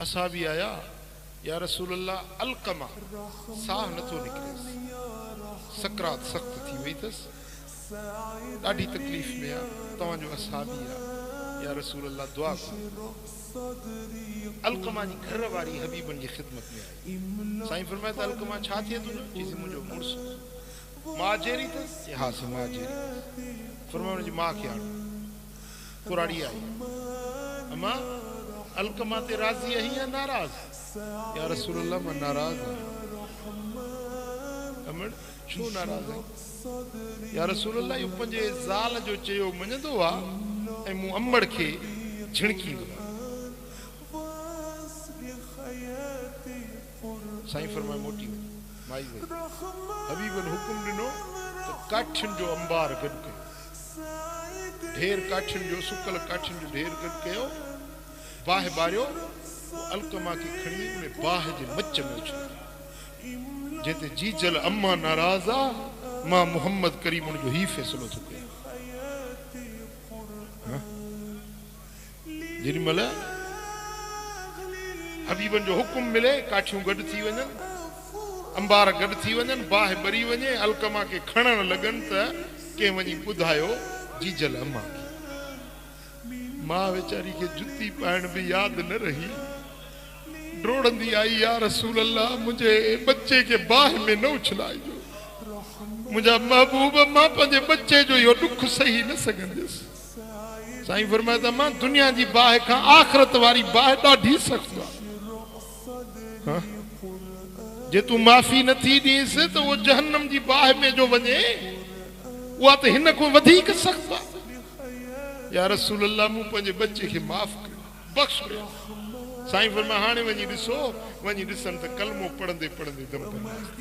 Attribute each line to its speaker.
Speaker 1: असहाबी आया, या रसूल अल्लाह अलकमा साह नथो निकिरे, सकरात सख्त थी वई अथसि, ॾाढी तकलीफ़ में आहे, तव्हांजो असहाबी आहे, या रसूल अल्लाह दुआ कयो। अलकमा जी घर वारी हबीबन जी ख़िदमत में आई। साईं फरमाए त अलकमा छा थिए तुंहिंजो? चईसि मुंहिंजो मुड़ुसु माजेरी अथसि। हा से माजेरी। फरमाए हुनजी माउ खे आणो। कुराड़ी आई, अम्मा अलकमा ते राज़ी आहीं या नाराज़? या रसूल अल्लाह मां नाराज़ आहियां। अमड़ छो नाराज़ आहीं? या रसूल अल्लाह इहो पंहिंजे ज़ाल जो चयो मञंदो आहे ऐं मूं अमड़ खे झिणकींदो आहे। साईं फरमाए मोटी वञ। माई वई, हबीबन हुकुम ॾिनो त काठियुनि जो अंबार गॾु कयो, ढेर काठियुनि जो, सुकल काठियुनि जो ढेर गॾु कयो, बाहि ॿारियो, अलकमा खे खणी उन बाहि जे मच में उछलियो, जिते जीजल अम्मा नाराज़ आहे, मां मोहम्मद करीम उन जो ही फ़ैसिलो थो कयां। जेॾी महिल हबीबन जो हुकुम मिले, काठियूं गॾु थी वञनि, अंबार गॾु थी वञनि, बाहि ॿरी वञे, अलकमा खे खणण लॻनि त कंहिं वञी ॿुधायो जीजल अम्मा खे। मां वीचारी खे जुती पाइण बि यादि न रही, डोड़ंदी आई, या रसूल अल्लाह मुंहिंजे बच्चे खे बाहि में न उछलाइजो, मुंहिंजा महबूब, मां पंहिंजे बच्चे जो इहो ॾुख सही न सघंदुसि। साईं फरमाए त मां दुनिया जी बाहि खां आख़िरत वारी बाहि ॾाढी सख़्त आहे। जे तूं माफ़ी नथी ॾींसि त उहो जहन्नम जी बाहि में जो वञे, उहा त हिन खां वधीक सख़्त आहे। या रसूल अल्लाह मूं पंहिंजे बच्चे खे माफ़ कयो, बख़्श कयो। साईं फरमाए हाणे वञी ॾिसो, वञी ॾिसनि त कलमो पढ़ंदे पढ़ंदे दम कंदासीं।